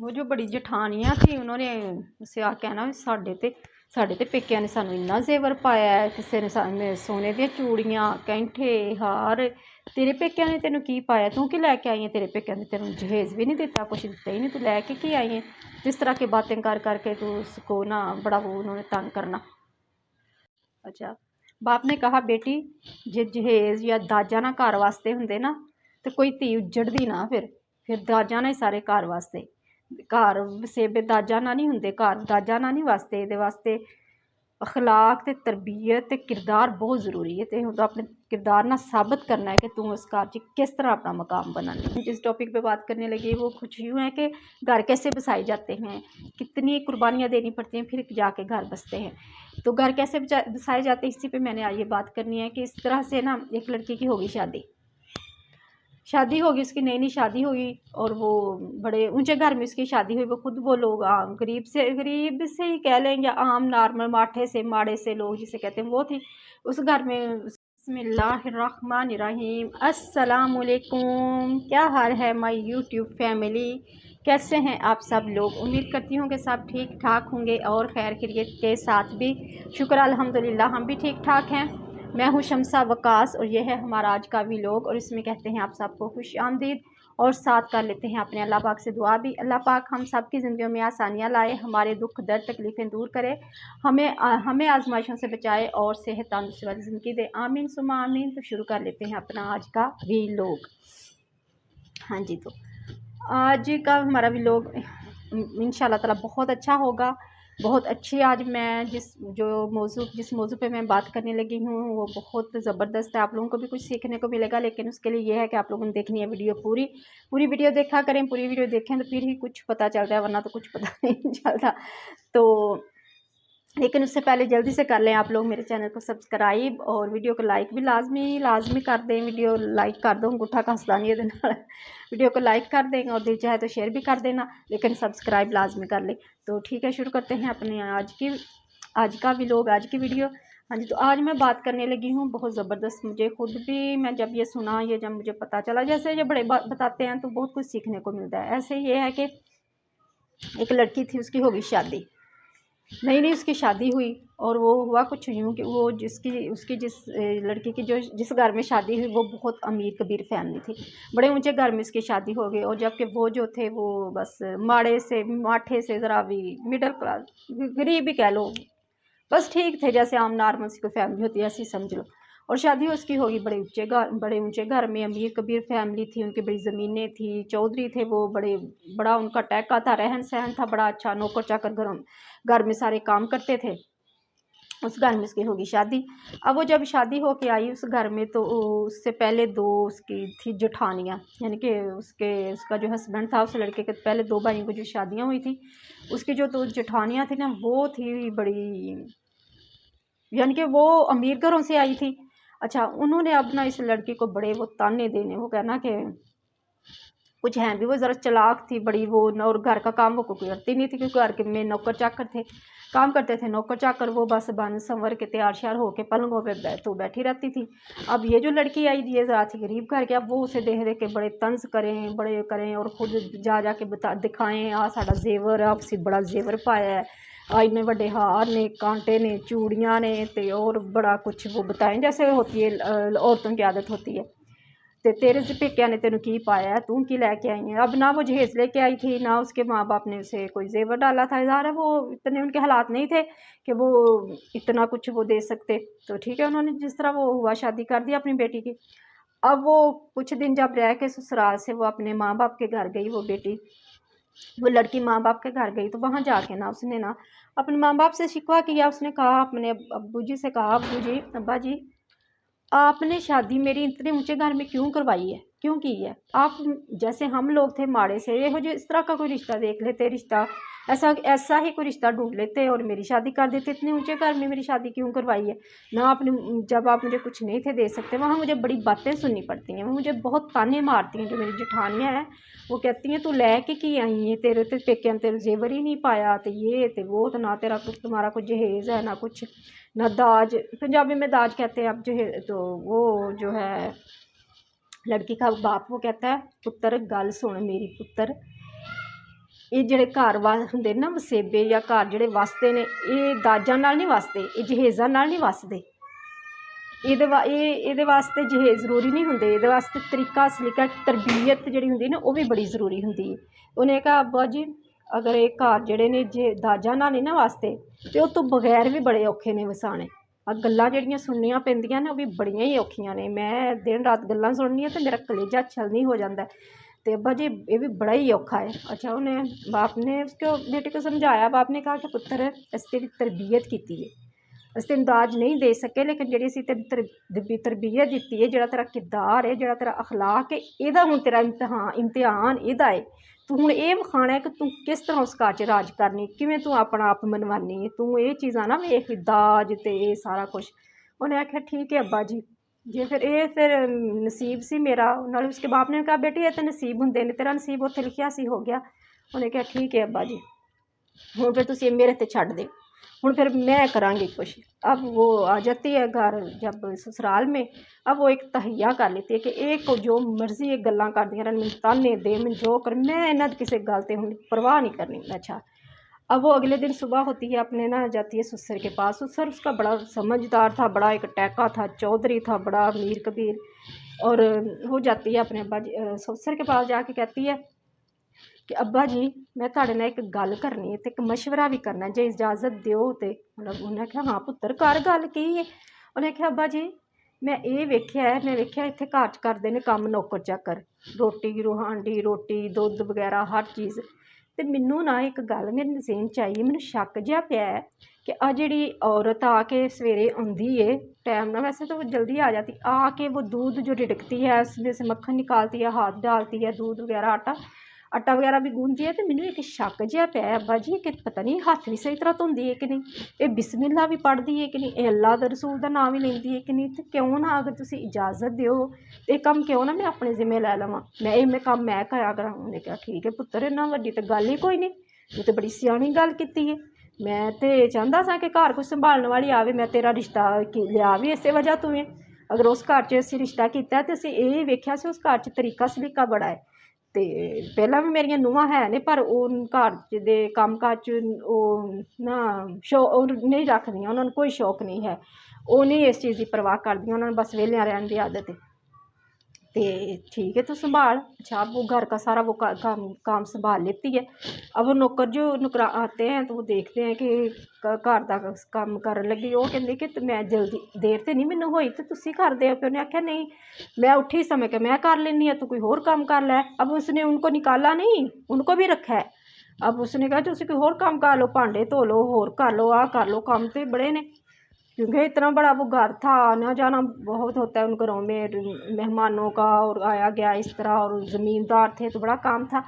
वो जो बड़ी जठानियाँ थी उन्होंने उसे आ कहना साढ़े ते पेकिया ने सानू इन्ना जेवर पाया है, किसी ने सोने दी चूड़ियाँ कैंठे हार, तेरे पेकिया ने तेन की पाया, तू कि लैके आई है, तेरे पेकिया ने तेन जहेज भी नहीं दिता, कुछ दिता ही नहीं, तू लैके की आई है। जिस तरह की बातें कर करके तू उसको ना बड़ा वो उन्होंने तंग करना। अच्छा, बाप ने कहा बेटी जे जहेज या दाजा ना घर वास्ते होंगे ना तो कोई धी उजड़ती ना, फिर दाजा ना ही सारे घर वास्ते, घर वसेबे दाजा ना नहीं होंगे, घर दाजा ना नहीं वास्ते, ये वास्ते अखलाक ते तरबीयत ते किरदार बहुत ज़रूरी है। तो तो अपने किरदार ना साबित करना है कि तू उस घर च किस तरह अपना मकाम बनानी। जिस टॉपिक पे बात करने लगी वो कुछ यूँ है कि घर कैसे बसाए जाते हैं, कितनी कुर्बानियाँ देनी पड़ती हैं फिर जाके घर बसते हैं। तो घर कैसे बसाए जाते हैं इसी पे मैंने आज ये बात करनी है कि इस तरह से ना एक लड़की की होगी शादी होगी, उसकी नई नई शादी हुई और वो बड़े ऊंचे घर में उसकी शादी हुई। वो खुद वो लोग गरीब से ही कह लें या आम नॉर्मल माठे से माड़े से लोग जिसे कहते हैं वो थी उस घर में। बिस्मिल्लाहिर्रहमानिर्रहीम, अस्सलाम वालेकुम, क्या हाल है माय यूट्यूब फैमिली, कैसे हैं आप सब लोग। उम्मीद करती हूँ कि सब ठीक ठाक होंगे और खैर खैरियत के साथ भी। शुक्र अल्हम्दुलिल्लाह हम भी ठीक ठाक हैं। मैं हूँ शमसा वकास और यह है हमारा आज का व्लॉग और इसमें कहते हैं आप सबको खुश आमदीद और साथ कर लेते हैं अपने अल्लाह पाक से दुआ भी। अल्लाह पाक हम सब की ज़िंदगी में आसानियाँ लाए, हमारे दुख दर्द तकलीफ़ें दूर करे, हमें आजमाइशों से बचाए और सेहत तंदुरुस्ती वाली ज़िंदगी दे, आमीन सुमा आमीन। तो शुरू कर लेते हैं अपना आज का व्लॉग। हाँ जी, तो आज का हमारा व्लॉग इंशाल्लाह ताला बहुत अच्छा होगा, बहुत अच्छी। आज मैं जिस मौजू पे मैं बात करने लगी हूँ वो बहुत ज़बरदस्त है, आप लोगों को भी कुछ सीखने को मिलेगा। लेकिन उसके लिए ये है कि आप लोगों ने देखनी है वीडियो पूरी वीडियो देखा करें, पूरी वीडियो देखें तो फिर ही कुछ पता चलता है, वरना तो कुछ पता नहीं चलता। तो लेकिन उससे पहले जल्दी से कर लें आप लोग मेरे चैनल को सब्सक्राइब और वीडियो को लाइक भी लाजमी कर दें। वीडियो लाइक कर दो, अंगूठा कसदा नहीं है, वीडियो को लाइक कर दें और दिल चाहे तो शेयर भी कर देना, लेकिन सब्सक्राइब लाजमी कर लें। तो ठीक है, शुरू करते हैं अपने आज का व्लॉग, आज की वीडियो। हाँ जी, तो आज मैं बात करने लगी हूँ बहुत ज़बरदस्त। मुझे खुद भी मैं जब ये सुना, ये जब मुझे पता चला, जैसे ये बड़े बताते हैं तो बहुत कुछ सीखने को मिलता है। ऐसे ये है कि एक लड़की थी, उसकी होगी शादी, नई उसकी शादी हुई और वो हुआ कुछ यूँ कि वो जिस लड़की की जिस घर में शादी हुई वो बहुत अमीर कबीर फैमिली थी, बड़े ऊंचे घर में उसकी शादी हो गई। और जबकि वो जो थे वो बस माठे से ज़रा भी मिडिल क्लास, गरीब ही कह लो, बस ठीक थे, जैसे आम नॉर्मल सी कोई फैमिली होती है ऐसी समझ लो। और शादी उसकी होगी बड़े ऊंचे घर में, अमीर कबीर फैमिली थी, उनकी बड़ी ज़मीनें थी, चौधरी थे वो, बड़ा उनका टैका था, रहन सहन था बड़ा अच्छा, नौकर चाकर घर में सारे काम करते थे। उस घर में उसकी होगी शादी। अब वो जब शादी होके आई उस घर में तो उससे पहले दो उसकी थी जेठानियाँ, यानी कि उसका जो हस्बैंड था उस लड़के के पहले दो भाइयों की जो शादियाँ हुई थी, उसकी जो दो जेठानियाँ थी ना वो थी बड़ी, यानी कि वो अमीर घरों से आई थी। अच्छा, उन्होंने अब ना इस लड़की को बड़े वो ताने देने, वो कहना कि कुछ हैं भी, वो ज़रा चालाक थी बड़ी वो, और घर का काम वो कोई करती नहीं थी क्योंकि घर में नौकर चाकर थे, काम करते थे नौकर चाकर, वो बस बन संवर के तैयार श्यार होके पलंगों पे तो बैठी रहती थी। अब ये जो लड़की आई ये ज़रा थी गरीब घर के, अब वो उसे देख के बड़े तंज करें, बड़े करें और ख़ुद जा के दिखाएं, साड़ा जेवर आपसी बड़ा जेवर पाया है, इन्ने बड़े हार ने, कांटे ने, चूड़ियाँ ने, तो और बड़ा कुछ वो बताएं जैसे होती है औरतों की आदत होती है। ते तेरे से पेकिया ने तेन की पाया है, तू की लैके आई है। अब ना वो जहेज लेके आई थी, ना उसके माँ बाप ने उसे कोई जेवर डाला था, ज़ाहिर है वो इतने उनके हालात नहीं थे कि वो इतना कुछ वो दे सकते। तो ठीक है, उन्होंने जिस तरह वो हुआ शादी कर दी अपनी बेटी की। अब वो कुछ दिन जब रह के ससुराल से वो अपने माँ बाप के घर गई, वो लड़की माँ बाप के घर गई, तो वहाँ जाके ना उसने ना अपने माँ बाप से शिकवा किया। उसने कहा अपने अब्बू जी से, कहा अब्बू जी, अब्बा जी, आपने शादी मेरी इतने ऊंचे घर में क्यों करवाई है, क्यों की है। आप जैसे हम लोग थे माड़े से, ये जो इस तरह का कोई रिश्ता देख लेते, रिश्ता ऐसा ही कोई रिश्ता ढूंढ लेते और मेरी शादी कर देते, इतने ऊंचे घर में मेरी शादी क्यों करवाई है। ना आपने, जब आप मुझे कुछ नहीं थे दे सकते, वहाँ मुझे बड़ी बातें सुननी पड़ती हैं, वो मुझे बहुत ताने मारती हैं। जो मेरी जेठानियाँ हैं वो कहती हैं तू लैके की आई है, तेरे तो पेके तेरे जेवर ही नहीं पाया, तो ये तो वो, तो ना तेरा कुछ, तुम्हारा कुछ जहेज है ना कुछ, ना दाज, पंजाबी में दाज कहते हैं। अब जो है तो वो जो है लड़की का बाप वो कहता है पुत्र गल सुन मेरी पुत्र, ਇਹ ਜਿਹੜੇ ਘਰ ਹੁੰਦੇ ਨਾ ਵਸੇਬੇ ਜਾਂ ਘਰ ਜਿਹੜੇ ਵਸਦੇ ਨੇ, ਇਹ ਦਾਜਾਂ ਨਾਲ ਨਹੀਂ ਵਸਦੇ, ਇਹ ਜਹੇਜ਼ਾਂ ਨਾਲ ਨਹੀਂ ਵਸਦੇ। ਇਹਦੇ ਵਾਸਤੇ ਜਹੇਜ਼ ਜ਼ਰੂਰੀ ਨਹੀਂ ਹੁੰਦੇ, ਇਹਦੇ ਵਾਸਤੇ ਤਰੀਕਾ ਸਲੀਕਾ ਤਰਬੀਅਤ ਜਿਹੜੀ ਹੁੰਦੀ ਨਾ ਉਹ ਵੀ ਬੜੀ ਜ਼ਰੂਰੀ ਹੁੰਦੀ ਹੈ। ਉਹਨੇ ਕਿਹਾ ਅੱਬਾ ਜੀ ਅਗਰ ਇਹ ਘਰ ਜਿਹੜੇ ਨੇ ਜੇ ਦਾਜਾਂ ਨਾਲ ਨਹੀਂ ਨਾ ਵਸਦੇ ਤੇ ਉਹ ਤੋਂ ਬਗੈਰ ਵੀ ਬੜੇ ਔਖੇ ਨੇ ਵਸਾਣੇ। ਆ ਗੱਲਾਂ ਜਿਹੜੀਆਂ ਸੁਣਨੀਆਂ ਪੈਂਦੀਆਂ ਨੇ ਉਹ ਵੀ ਬੜੀਆਂ ਹੀ ਔਖੀਆਂ ਨੇ। ਮੈਂ ਦਿਨ ਰਾਤ ਗੱਲਾਂ ਸੁਣਨੀਆਂ ਤੇ ਮੇਰਾ कलेजा छलनी हो जाता है। तो अब्बा जी ये भी बड़ा ही औखा है। अच्छा उन्हें बाप ने उसको बेटे को समझाया। बाप ने कहा कि पुत्र अस तेरी तरबियत की है, अस तेन दाज नहीं दे सके, लेकिन जी असी तेरी तरबियत दी है, जो तेरा किरदार है, जो तेरा अखलाक है, यदा हूँ तेरा इम्तिहान यदा है। तू हूँ ये विखाना है कि तू किस तरह उस घर च राज करनी, किवें तू अपना आप मनवानी है, तू ये चीज़ां ना वेख दाज ते ये सारा कुछ। उन्हें आख्या ठीक है अब्बा जी, जे फिर नसीब सी मेरा। नाल उसके बाप ने कहा बेटी ये तो नसीब होंगे ने, तेरा नसीब उत्थे लिखिया सी हो गया। उन्हें कहा ठीक है अब्बा जी, हुण फिर तुसीं मेरे ते छड्ड दे, हुण फिर मैं करांगी कुछ। अब वो आ जाती है घर जब ससुराल में, अब वो एक तहैया कर लेती है कि एक जो मर्जी एक गल्लां करदियां रहन, मैनूं ताने दे, मैं जो कर, मैं इन्हां दी किसी गल ते हुण परवाह नहीं करनी। अच्छा अब वो अगले दिन सुबह होती है, अपने ना जाती है ससुर के पास। ससुर उसका बड़ा समझदार था, बड़ा एक टैका था, चौधरी था, बड़ा अमीर कबीर। और वो जाती है अपने ससुर के पास, जाके कहती है कि अब्बा जी मैं तुहाडे नाल एक गल करनी है ते एक मशवरा भी करना, जे इजाज़त दिओ ते। मतलब उन्हें कहा हाँ पुत्तर कर गल की है। उन्हें कहा अब्बा जी मैं ये वेख्या है, मैं वेख्या इत्थे घर च करदे ने काम नौकर चाकर, रोटी हांडी रोटी दुध वगैरह हर चीज़। तो मैनू ना एक गल मेरे नज़ेन च आई, मैनू शक जिहा पिया है कि आ जिहड़ी औरत आके सवेरे आंदी है टाइम ना, वैसे तो वो जल्दी आ जाती, आके वो दूध जो रिड़कती है उसमें से मक्खन निकालती है, हाथ डालती है, दूध वगैरह आटा वगैरह भी गूंजती है। तो मैनू एक शक जिहा पिया है अब्बा जी कि पता नहीं हत्थ भी सही तरह धोंदी है कि नहीं, ये बिस्मिल्ला भी पढ़दी है कि नहीं, ये अल्लाह दा रसूल दा नाम भी लैंदी है कि नहीं। तो क्यों ना अगर तुसीं इजाज़त दिओ तो कम क्यों ना मैं अपने जिम्मे लै लवां, मैं कम मैं कराया करां। उन्हें कहा ठीक है पुत्तर इन्ना वड्डी तो गल ही कोई नहीं, तू तो बड़ी सियाणी गल कीती है। मैं तो चाहता सा कि घर कुछ संभालने वाली आवे, मैं तेरा रिश्ता लिया भी इस वजह तू है। अगर उस घर च असीं रिश्ता किया तो असीं ये वेख्या सी उस घर च तरीका सलीका बड़ा है। तो पहला भी मेरिया नूहां है ने, पर घर दे काम काज ना नहीं रखदियां, उन्होंने कोई शौक नहीं है, वो नहीं इस चीज़ की परवाह करदियां, उन्होंने बस वेलियां रहने की आदत है। तो ठीक है तू संभाल। अच्छा अब वो घर का सारा वो काम संभाल लेती है। अब वो नौकर आते हैं तो वो देखते हैं कि घर का काम कर लगी, वो कहते कि मैं जल्दी देर तो नहीं मैनू हुई तो तुसी कर दे। उन्हें आख्या नहीं मैं उठी समय के मैं कर लेनी है, तो कोई होर काम कर लै। अब उसने उनको निकाला नहीं, उनको भी रखा है। अब उसने कहा तुसी कोई होर काम कर लो, भांडे धो लो, होर कर लो, आ कर लो, काम तो बड़े ने, क्योंकि इतना बड़ा वो घर था, आना जाना बहुत होता है उन घरों में मेहमानों का, और आया गया इस तरह, और ज़मींदार थे तो बड़ा काम था।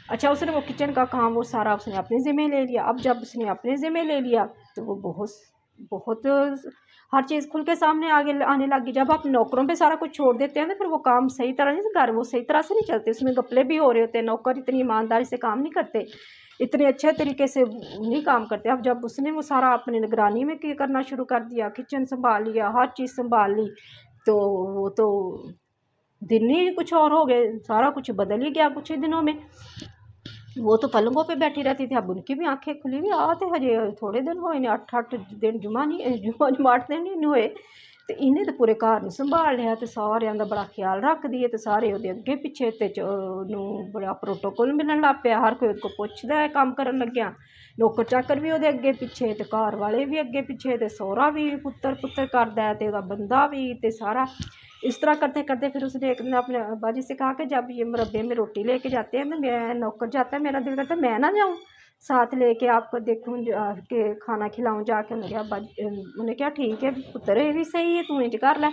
अच्छा उसने वो किचन का काम वो सारा उसने अपने ज़िम्मे ले लिया। अब जब उसने अपने ज़िम्मे ले लिया तो वो बहुत हर चीज़ खुल के सामने आगे आने लगी। जब आप नौकरों पे सारा कुछ छोड़ देते हैं तो फिर वो काम सही तरह नहीं, घर वो सही तरह से नहीं चलते, उसमें घपले भी हो रहे होते हैं, नौकर इतनी ईमानदारी से काम नहीं करते, इतने अच्छे तरीके से नहीं काम करते। अब जब उसने वो सारा अपनी निगरानी में करना शुरू कर दिया, किचन संभाल लिया, हर चीज़ संभाल ली, तो वो तो दिन ही कुछ और हो गए, सारा कुछ बदल ही गया कुछ ही दिनों में। वो तो पलंगों पे बैठी रहती थी, अब उनकी भी आंखें खुली हुई आते हजे थोड़े दिन होए ने, 8 दिन जुमा 8 दिन नहीं हुए, तो इन्हें तो पूरे घर में संभाल लिया, तो सारिਆਂ ਦਾ बड़ा ख्याल रखती है, तो सारे ਉਹਦੇ ਅੱਗੇ ਪਿੱਛੇ ਤੇ ਉਹਨੂੰ बड़ा प्रोटोकॉल मिलन लग ਪਿਆ, हर कोई उसको पुछदा है काम करन लग्या, नौकर चाकर भी ਉਹਦੇ ਅੱਗੇ ਪਿੱਛੇ ਤੇ घर वाले भी अगे पिछे, तो सौहरा भी पुत्तर करदा है, तो बंदा भी, तो सारा इस तरह करते करते फिर उसने एक दिन अपने अब्बा जी से कहा कि जब ये मुरब्बे में रोटी लेके जाते हैं तो मैं नौकर जाता है, मेरा दिल करता है मैं ना जाऊँ साथ लेके आपको देखूँ के खाना खिलाऊँ जाके। उन्हें कहा अब्बा उन्हें क्या ठीक है पुत्र ये भी सही है, तू इंज कर लै।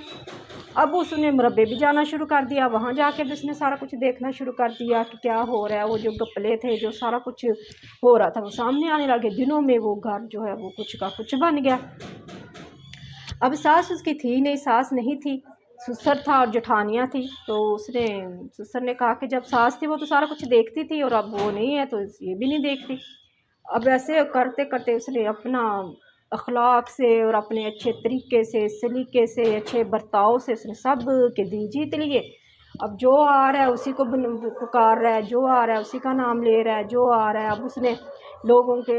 अब उसने मुरब्बे भी जाना शुरू कर दिया, वहाँ जाके भी उसने सारा कुछ देखना शुरू कर दिया कि क्या हो रहा है, वो जो गपले थे जो सारा कुछ हो रहा था वो सामने आने लगे। दिनों में वो घर जो है वो कुछ का कुछ बन गया। अब सास उसकी थी नहीं, सास नहीं थी, ससुर था और जेठानियाँ थी। तो उसने ससुर ने कहा कि जब सास थी वो तो सारा कुछ देखती थी और अब वो नहीं है तो ये भी नहीं देखती। अब ऐसे करते करते उसने अपना अखलाक से और अपने अच्छे तरीके से सलीके से अच्छे बर्ताव से उसने सब के दिल जीत लिए। अब जो आ रहा है उसी को पुकार रहा है, जो आ रहा है उसी का नाम ले रहा है, जो आ रहा है। अब उसने लोगों के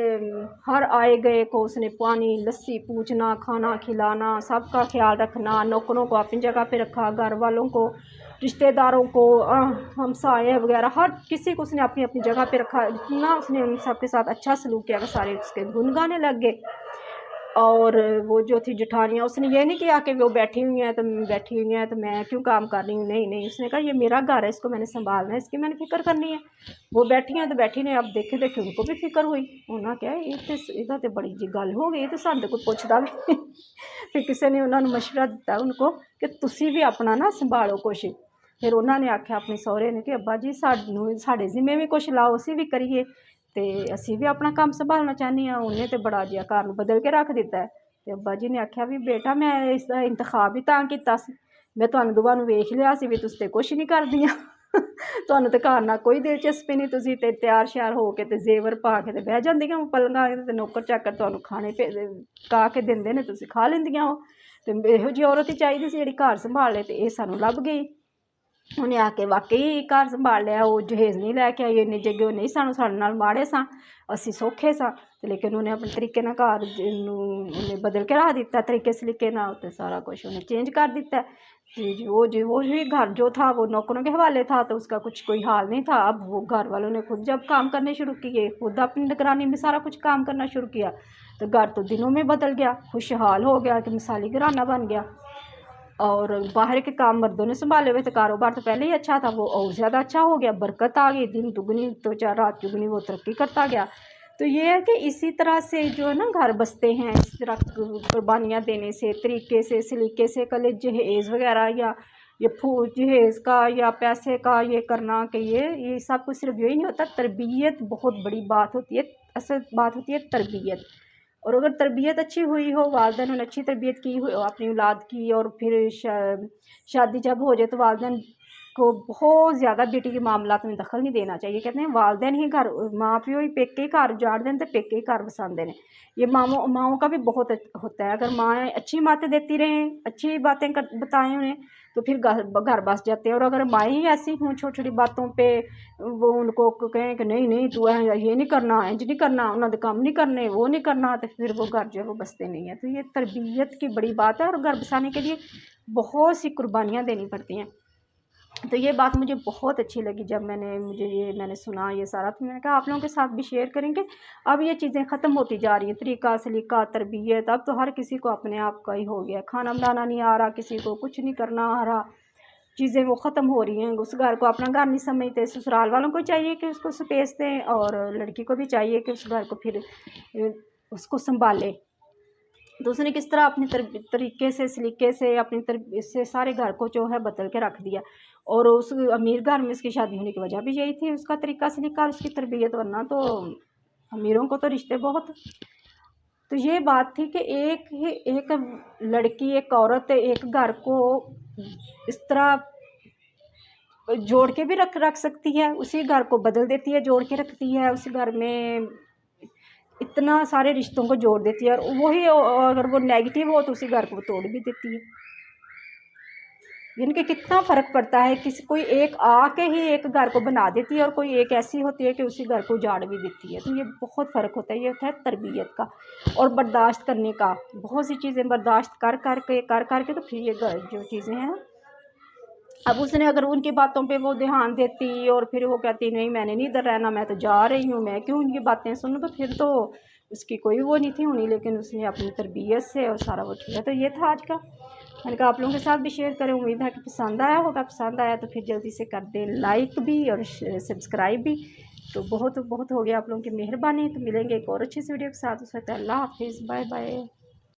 हर आए गए को उसने पानी लस्सी पूछना, खाना खिलाना, सबका ख्याल रखना, नौकरों को अपनी जगह पे रखा, घर वालों को, रिश्तेदारों को, हमसाए वगैरह हर किसी को उसने अपनी अपनी जगह पे रखा। इतना उसने उन सबके साथ अच्छा सलूक किया कि सारे उसके गुन गाने लग गए। और वो जो थी जेठानियाँ, उसने ये नहीं किया कि वो बैठी हुई हैं तो बैठी हुई हैं तो मैं क्यों काम कर रही हूँ, नहीं नहीं, उसने कहा ये मेरा घर है, इसको मैंने संभालना है, इसकी मैंने फ़िक्र करनी है। वो बैठी हैं तो बैठी ने, अब देखे देखे उनको भी फिक्र हुई। उन्होंने क्या इधर तो बड़ी जी गल हो गई, तो सानू कोई पुछदा भी फिर किसी ने उन्होंने मशवरा दिता उनको कि तुसी भी अपना ना संभालो कुछ। फिर उन्होंने आख्या अपने सहुरे ने कि अब्बा जी साडे जिम्मे भी कुछ लाओ, असी भी करिए, तो असी भी अपना काम संभालना चाहते हैं। उन्हें तो बड़ा जिहा घर बदल के रख दिता है। तो अब्बा जी ने आख्या भी बेटा मैं इसका इंतखाब भी तां कीता सी, मैं तुहानू दोवां नूं वेख लिया सी भी तुसीं ते कुछ नहीं करदियां तुहानू तो घर नाल कोई दिलचस्पी नहीं, तुसीं ते तैयार श्यार हो के ते जेवर पा के ते बह जांदियां पलंगां ते नौकर चाकर तुहानू खाने पका के दिंदे ने, तुसीं खा लैंदियां हो। ते इहो जी औरत ही चाहिदी सी जिहड़ी घर संभाले, ते इह सानू लभ गई। उन्हें आके वाकई घर संभाल लिया। वो जहेज़ नहीं लैके आई इन्ने जगे, नहीं सानू साडे नाल माड़े सां, असी सौखे सां, लेकिन उन्हें अपने तरीके नाल घर उन्हें बदल के रख दिता, तरीके सलीके नाल, ते सारा कुछ उन्हें चेंज कर दिता। वो ही घर जो था वो नौकरों के हवाले था, तो उसका कुछ कोई हाल नहीं था। अब वो घर वालों ने खुद जब काम करने शुरू किए, खुद अपनी निगरानी में सारा कुछ काम करना शुरू किया, तो घर तो दिनों में बदल गया, खुशहाल हो गया कि मिसाली घराना बन गया। और बाहर के काम मर्दों ने संभाले हुए थे, कारोबार तो पहले ही अच्छा था, वो और ज़्यादा अच्छा हो गया, बरकत आ गई, दिन दुगनी तो चार रात चुगनी, वो तरक्की करता गया। तो ये है कि इसी तरह से जो है ना घर बसते हैं, इस तरह कुर्बानियाँ देने से, तरीके से सलीके से, कल जहेज़ वगैरह या ये जहेज़ का या पैसे का ये करना कि ये सब कुछ सिर्फ यही नहीं होता, तरबियत बहुत बड़ी बात होती है। असल बात होती है तरबियत। और अगर तरबियत अच्छी हुई हो, वालिदैन ने अच्छी तरबियत की हो अपनी औलाद की, और फिर शादी जब हो जाए तो वालिदैन को बहुत ज़्यादा बेटी के मामलात में दखल नहीं देना चाहिए। कहते हैं वालिदैन ही घर, माँ प्यो ही पेके ही घर उजाड़ दें तो पेके ही घर बसाते हैं। ये माओं का भी बहुत होता है। अगर माएँ अच्छी बातें देती रहें, अच्छी बातें बताएं उन्हें, तो फिर घर बस जाते हैं। और अगर माएँ ही ऐसी हों छोटी छोटी बातों पे वो उनको कहें कि नहीं नहीं तू ये नहीं करना, इंज नहीं करना, उन्होंने काम नहीं करने, वो नहीं करना, तो फिर वो घर जो है वो बसते नहीं है। तो ये तरबियत की बड़ी बात है, और घर बसाने के लिए बहुत सी कुर्बानियाँ देनी पड़ती हैं। तो ये बात मुझे बहुत अच्छी लगी जब मैंने सुना ये सारा, तो मैंने कहा आप लोगों के साथ भी शेयर करेंगे। अब ये चीज़ें ख़त्म होती जा रही हैं, तरीका सलीका तरबियत, अब तो हर किसी को अपने आप का ही हो गया, खाना बनाना नहीं आ रहा, किसी को कुछ नहीं करना आ रहा, चीज़ें वो ख़त्म हो रही हैं। उस घर को अपना घर नहीं समझते, ससुराल वालों को चाहिए कि उसको स्पेस दें, और लड़की को भी चाहिए कि उस घर को फिर उसको संभाले। तो उसने किस तरह अपने तरीके से सलीके से अपनी इससे सारे घर को जो है बदल के रख दिया। और उस अमीर घर में उसकी शादी होने की वजह भी यही थी, उसका तरीका सलीका, उसकी तरबियत, वरना तो अमीरों को तो रिश्ते बहुत। तो ये बात थी कि एक लड़की, एक औरत एक घर को इस तरह जोड़ के भी रख सकती है, उसी घर को बदल देती है, जोड़ के रखती है, उसी घर में इतना सारे रिश्तों को जोड़ देती है। और वही अगर वो नेगेटिव हो तो उसी घर को तोड़ भी देती है। यानी कि कितना फ़र्क पड़ता है, किसी कोई एक आके ही एक घर को बना देती है, और कोई एक ऐसी होती है कि उसी घर को उजाड़ भी देती है। तो ये बहुत फ़र्क होता है। ये होता है तरबियत का और बर्दाश्त करने का। बहुत सी चीज़ें बर्दाश्त कर के तो फिर ये जो चीज़ें हैं, अब उसने अगर उनकी बातों पे वो ध्यान देती और फिर वो कहती नहीं मैंने नहीं इधर रहना, मैं तो जा रही हूँ, मैं क्यों उनकी बातें सुनूँ, तो फिर तो उसकी कोई वो नहीं थी होनी। लेकिन उसने अपनी तरबियत से और सारा वो किया। तो ये था आज का। मैंने कहा आप लोगों के साथ भी शेयर करें। उम्मीद है कि पसंद आया होगा। पसंद आया तो फिर जल्दी से कर दें लाइक भी और सब्सक्राइब भी। तो बहुत बहुत हो गया आप लोगों की मेहरबानी। तो मिलेंगे एक और अच्छी सी वीडियो के साथ। उस वक्त अल्लाह हाफिज़, बाय बाय।